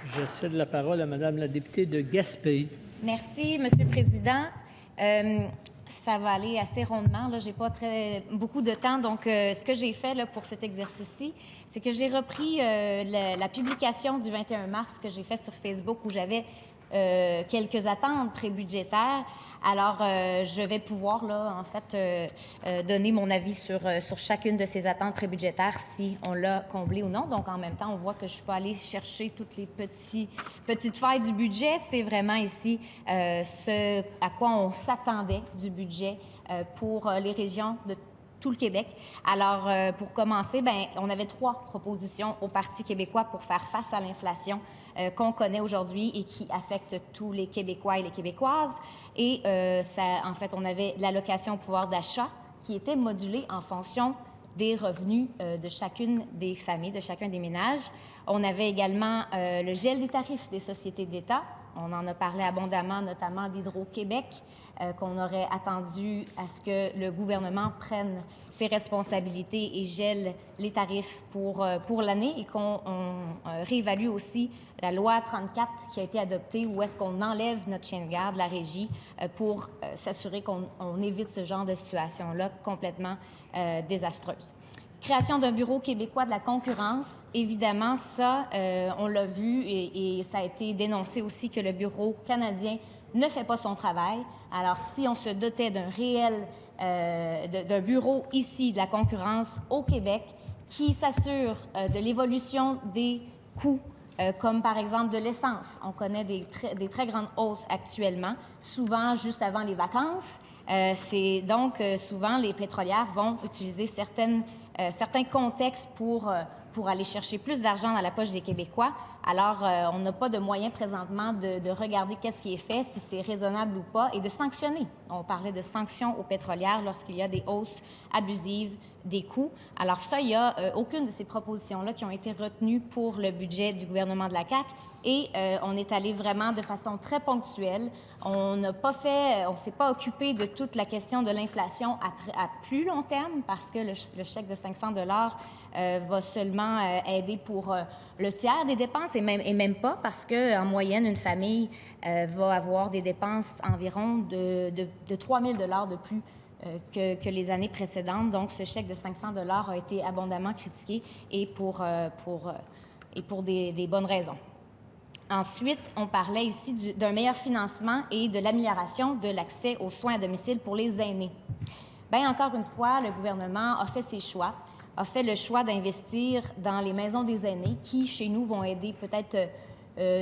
Je cède la parole à Madame la députée de Gaspé. Merci, Monsieur le Président. Ça va aller assez rondement. Je n'ai pas beaucoup de temps. Donc, ce que j'ai fait là, pour cet exercice-ci, c'est que j'ai repris la publication du 21 mars que j'ai faite sur Facebook où j'avais quelques attentes prébudgétaires. Alors, je vais pouvoir, là, en fait, donner mon avis sur chacune de ces attentes prébudgétaires, si on l'a comblé ou non. Donc, en même temps, on voit que je ne suis pas allée chercher toutes les petites failles du budget. C'est vraiment ici ce à quoi on s'attendait du budget pour les régions de tout le Québec. Alors, pour commencer, on avait 3 propositions au Parti québécois pour faire face à l'inflation qu'on connaît aujourd'hui et qui affecte tous les Québécois et les Québécoises. Et en fait, on avait l'allocation au pouvoir d'achat qui était modulée en fonction des revenus de chacune des familles, de chacun des ménages. On avait également le gel des tarifs des sociétés d'État. On en a parlé abondamment, notamment d'Hydro-Québec, qu'on aurait attendu à ce que le gouvernement prenne ses responsabilités et gèle les tarifs pour l'année et qu'on réévalue aussi la loi 34 qui a été adoptée où est-ce qu'on enlève notre chien de garde, la régie, pour s'assurer qu'on évite ce genre de situation-là complètement désastreuse. Création d'un bureau québécois de la concurrence, évidemment, ça, on l'a vu et ça a été dénoncé aussi que le bureau canadien ne fait pas son travail. Alors, si on se dotait d'un bureau ici de la concurrence au Québec qui s'assure de l'évolution des coûts, comme par exemple de l'essence. On connaît des très grandes hausses actuellement, souvent juste avant les vacances. C'est donc souvent les pétrolières vont utiliser certains contextes pour aller chercher plus d'argent dans la poche des Québécois. Alors, on n'a pas de moyens présentement de regarder qu'est-ce qui est fait, si c'est raisonnable ou pas, et de sanctionner. On parlait de sanctions aux pétrolières lorsqu'il y a des hausses abusives des coûts. Alors ça, il n'y a aucune de ces propositions-là qui ont été retenues pour le budget du gouvernement de la CAQ. Et on est allé vraiment de façon très ponctuelle. On ne s'est pas occupé de toute la question de l'inflation à plus long terme parce que le chèque de 500 $ va seulement aider pour le tiers des dépenses et même pas parce qu'en moyenne, une famille va avoir des dépenses environ de 3 000 $ de plus que les années précédentes. Donc, ce chèque de 500 $ a été abondamment critiqué et pour des bonnes raisons. Ensuite, on parlait ici d'un meilleur financement et de l'amélioration de l'accès aux soins à domicile pour les aînés. Bien, encore une fois, le gouvernement a fait ses choix, a fait le choix d'investir dans les maisons des aînés qui, chez nous, vont aider peut-être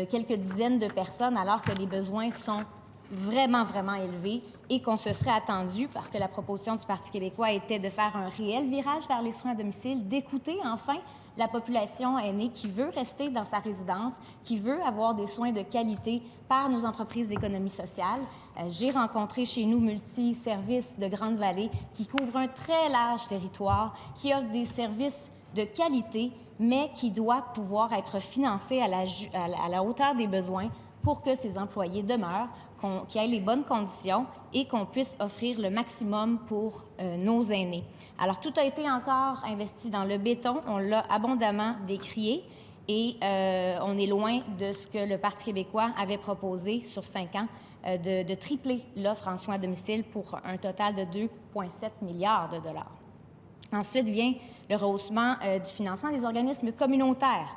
quelques dizaines de personnes alors que les besoins sont vraiment, vraiment élevés et qu'on se serait attendu, parce que la proposition du Parti québécois était de faire un réel virage vers les soins à domicile, d'écouter enfin la population aînée qui veut rester dans sa résidence, qui veut avoir des soins de qualité par nos entreprises d'économie sociale. J'ai rencontré chez nous multi-services de Grande-Vallée qui couvrent un très large territoire, qui offrent des services de qualité, mais qui doivent pouvoir être financés à la hauteur des besoins pour que ces employés demeurent, qu'il y ait les bonnes conditions et qu'on puisse offrir le maximum pour nos aînés. Alors, tout a été encore investi dans le béton. On l'a abondamment décrié et on est loin de ce que le Parti québécois avait proposé sur 5 ans, de tripler l'offre en soins à domicile pour un total de 2,7 milliards de dollars. Ensuite vient le rehaussement du financement des organismes communautaires.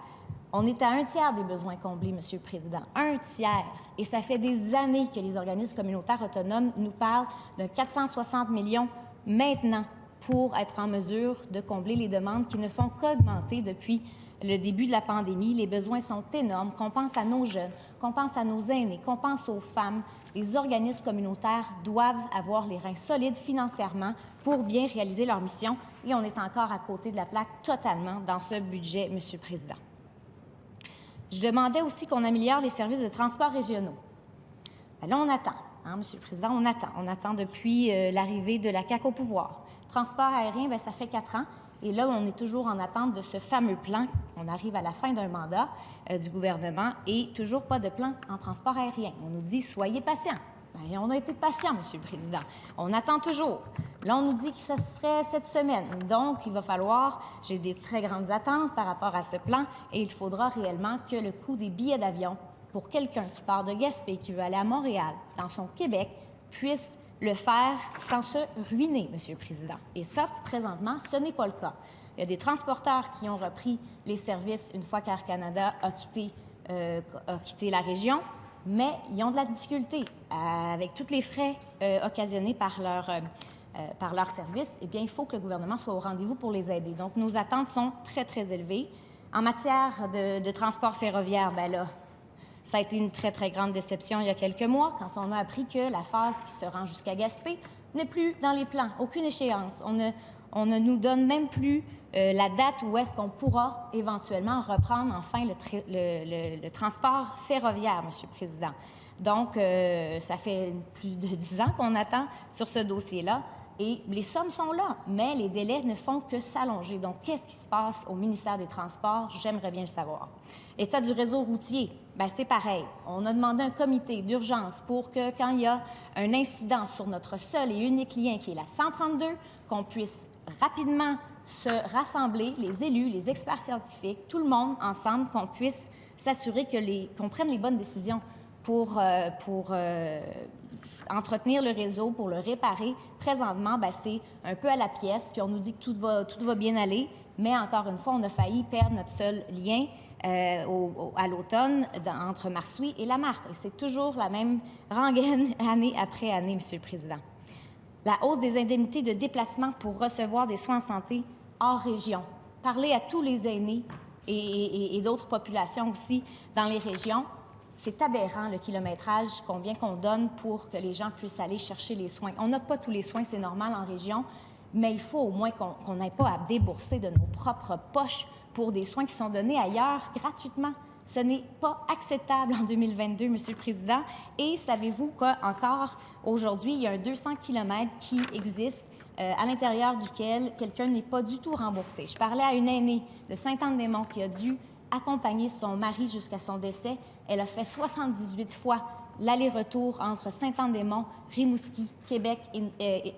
On est à 1/3 des besoins comblés, Monsieur le Président. 1/3. Et ça fait des années que les organismes communautaires autonomes nous parlent de 460 millions maintenant pour être en mesure de combler les demandes qui ne font qu'augmenter depuis le début de la pandémie. Les besoins sont énormes. Qu'on pense à nos jeunes, qu'on pense à nos aînés, qu'on pense aux femmes. Les organismes communautaires doivent avoir les reins solides financièrement pour bien réaliser leur mission. Et on est encore à côté de la plaque totalement dans ce budget, Monsieur le Président. Je demandais aussi qu'on améliore les services de transport régionaux. Bien là, on attend, hein, Monsieur le Président, on attend. On attend depuis l'arrivée de la CAQ au pouvoir. Transport aérien, bien, ça fait 4 ans. Et là, on est toujours en attente de ce fameux plan. On arrive à la fin d'un mandat du gouvernement et toujours pas de plan en transport aérien. On nous dit « soyez patients ». Bien, on a été patients, Monsieur le Président. On attend toujours. Là, on nous dit que ce serait cette semaine. Donc, il va falloir, j'ai des très grandes attentes par rapport à ce plan, et il faudra réellement que le coût des billets d'avion pour quelqu'un qui part de Gaspé, qui veut aller à Montréal, dans son Québec, puisse le faire sans se ruiner, Monsieur le Président. Et ça, présentement, ce n'est pas le cas. Il y a des transporteurs qui ont repris les services une fois qu'Air Canada a quitté la région, mais ils ont de la difficulté avec tous les frais occasionnés par leur service. Eh bien, il faut que le gouvernement soit au rendez-vous pour les aider. Donc, nos attentes sont très, très élevées. En matière de transport ferroviaire, bien là, ça a été une très, très grande déception il y a quelques mois quand on a appris que la phase qui se rend jusqu'à Gaspé n'est plus dans les plans, aucune échéance. On ne nous donne même plus la date où est-ce qu'on pourra éventuellement reprendre enfin le transport ferroviaire, Monsieur le Président. Donc, ça fait plus de 10 ans qu'on attend sur ce dossier-là. Et les sommes sont là, mais les délais ne font que s'allonger. Donc, qu'est-ce qui se passe au ministère des Transports? J'aimerais bien le savoir. État du réseau routier, bien, c'est pareil. On a demandé un comité d'urgence pour que, quand il y a un incident sur notre seul et unique lien, qui est la 132, qu'on puisse rapidement se rassembler, les élus, les experts scientifiques, tout le monde ensemble, qu'on puisse s'assurer qu'on prenne les bonnes décisions pour entretenir le réseau, pour le réparer. Présentement, bien, c'est un peu à la pièce, puis on nous dit que tout va bien aller, mais encore une fois, on a failli perdre notre seul lien à l'automne entre Marsouilles et Lamartre. Et c'est toujours la même rengaine année après année, Monsieur le Président. La hausse des indemnités de déplacement pour recevoir des soins en santé hors région. Parler à tous les aînés et d'autres populations aussi dans les régions. C'est aberrant, le kilométrage, combien qu'on donne pour que les gens puissent aller chercher les soins. On n'a pas tous les soins, c'est normal en région, mais il faut au moins qu'on n'ait pas à débourser de nos propres poches pour des soins qui sont donnés ailleurs gratuitement. Ce n'est pas acceptable en 2022, Monsieur le Président. Et savez-vous qu'encore aujourd'hui, il y a un 200 km qui existe à l'intérieur duquel quelqu'un n'est pas du tout remboursé. Je parlais à une aînée de Sainte-Anne-des-Monts qui a dû accompagner son mari jusqu'à son décès. Elle a fait 78 fois l'aller-retour entre Sainte-Anne-des-Monts, Rimouski, Québec,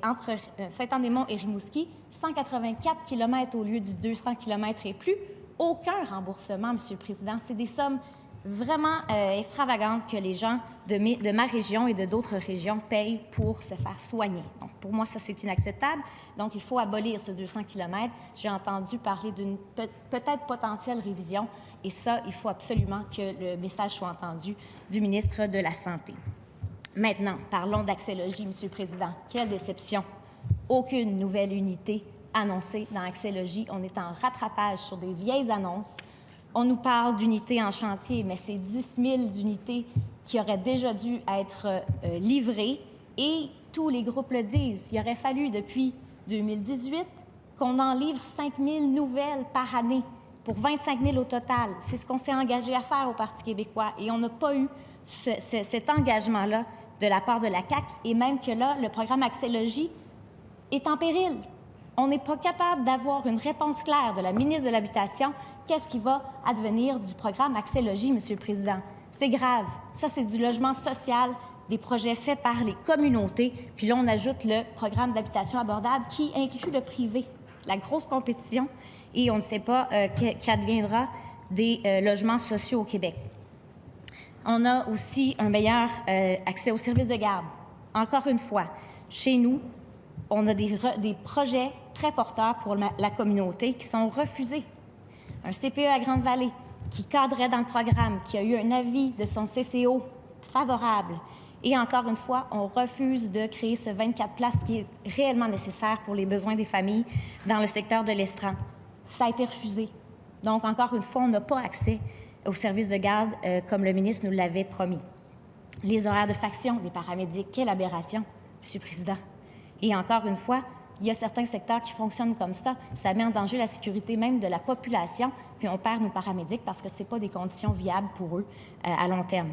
entre Sainte-Anne-des-Monts et Rimouski, 184 km au lieu du 200 km et plus. Aucun remboursement, Monsieur le Président. C'est des sommes vraiment extravagantes que les gens de ma région et de d'autres régions payent pour se faire soigner. Donc, pour moi, ça, c'est inacceptable. Donc, il faut abolir ce 200 km. J'ai entendu parler d'une peut-être potentielle révision. Et ça, il faut absolument que le message soit entendu du ministre de la Santé. Maintenant, parlons d'Accès-Logis, Monsieur le Président. Quelle déception! Aucune nouvelle unité annoncée dans Accès-Logis. On est en rattrapage sur des vieilles annonces. On nous parle d'unités en chantier, mais c'est 10 000 unités qui auraient déjà dû être livrées. Et tous les groupes le disent. Il aurait fallu, depuis 2018, qu'on en livre 5 000 nouvelles par année, pour 25 000 au total. C'est ce qu'on s'est engagé à faire au Parti québécois. Et on n'a pas eu cet engagement-là de la part de la CAQ. Et même que là, le programme Accès-Logis est en péril. On n'est pas capable d'avoir une réponse claire de la ministre de l'Habitation. Qu'est-ce qui va advenir du programme Accès-Logis, Monsieur le Président? C'est grave. Ça, c'est du logement social, des projets faits par les communautés. Puis là, on ajoute le programme d'habitation abordable qui inclut le privé, la grosse compétition. Et on ne sait pas qu'adviendra des logements sociaux au Québec. On a aussi un meilleur accès aux services de garde. Encore une fois, chez nous, on a des projets très porteurs pour la communauté qui sont refusés. Un CPE à Grande-Vallée qui cadrait dans le programme, qui a eu un avis de son CCO favorable. Et encore une fois, on refuse de créer ce 24 places qui est réellement nécessaire pour les besoins des familles dans le secteur de l'Estran. Ça a été refusé. Donc, encore une fois, on n'a pas accès aux services de garde comme le ministre nous l'avait promis. Les horaires de faction des paramédics, quelle aberration, Monsieur le Président. Et encore une fois, il y a certains secteurs qui fonctionnent comme ça. Ça met en danger la sécurité même de la population, puis on perd nos paramédics parce que ce n'est pas des conditions viables pour eux à long terme.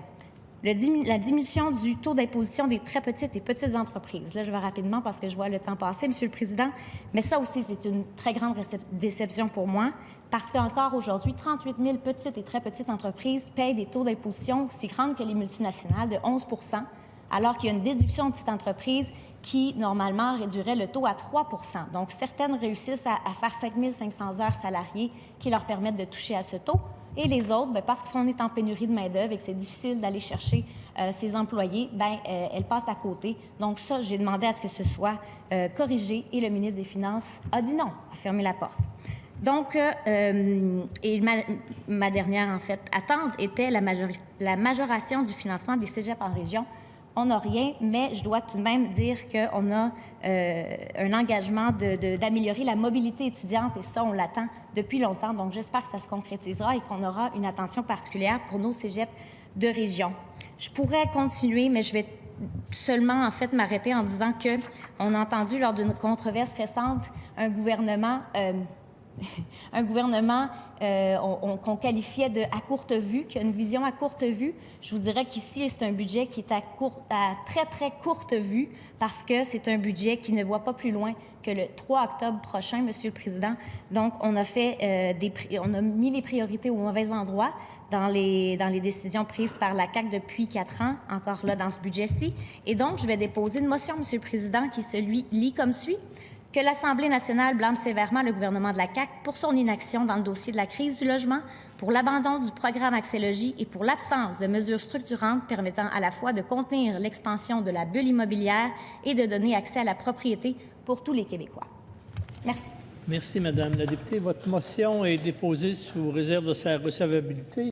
La diminution du taux d'imposition des très petites et petites entreprises. Là, je vais rapidement parce que je vois le temps passer, Monsieur le Président. Mais ça aussi, c'est une très grande déception pour moi parce qu'encore aujourd'hui, 38 000 petites et très petites entreprises payent des taux d'imposition aussi grands que les multinationales de 11 %. alors qu'il y a une déduction de petite entreprise qui, normalement, réduirait le taux à 3 %. Donc, certaines réussissent à faire 5 500 heures salariées qui leur permettent de toucher à ce taux. Et les autres, bien, parce qu'on est en pénurie de main-d'œuvre et que c'est difficile d'aller chercher ces employés, bien, elles passent à côté. Donc, ça, j'ai demandé à ce que ce soit corrigé et le ministre des Finances a dit non, a fermé la porte. Donc, et ma dernière, en fait, attente était la majoration du financement des cégeps en région. On n'a rien, mais je dois tout de même dire qu'on a un engagement d'améliorer la mobilité étudiante, et ça, on l'attend depuis longtemps. Donc, j'espère que ça se concrétisera et qu'on aura une attention particulière pour nos cégeps de région. Je pourrais continuer, mais je vais seulement, en fait, m'arrêter en disant qu'on a entendu lors d'une controverse récente un gouvernement qu'on qualifiait de à courte vue, qui a une vision à courte vue. Je vous dirais qu'ici, c'est un budget qui est à très, très courte vue parce que c'est un budget qui ne voit pas plus loin que le 3 octobre prochain, Monsieur le Président. Donc, on a mis les priorités au mauvais endroit dans les décisions prises par la CAQ depuis 4 ans, encore là dans ce budget-ci. Et donc, je vais déposer une motion, Monsieur le Président, qui se lit comme suit. Que l'Assemblée nationale blâme sévèrement le gouvernement de la CAQ pour son inaction dans le dossier de la crise du logement, pour l'abandon du programme Accès-Logis et pour l'absence de mesures structurantes permettant à la fois de contenir l'expansion de la bulle immobilière et de donner accès à la propriété pour tous les Québécois. Merci. Merci, Madame la députée. Votre motion est déposée sous réserve de sa recevabilité.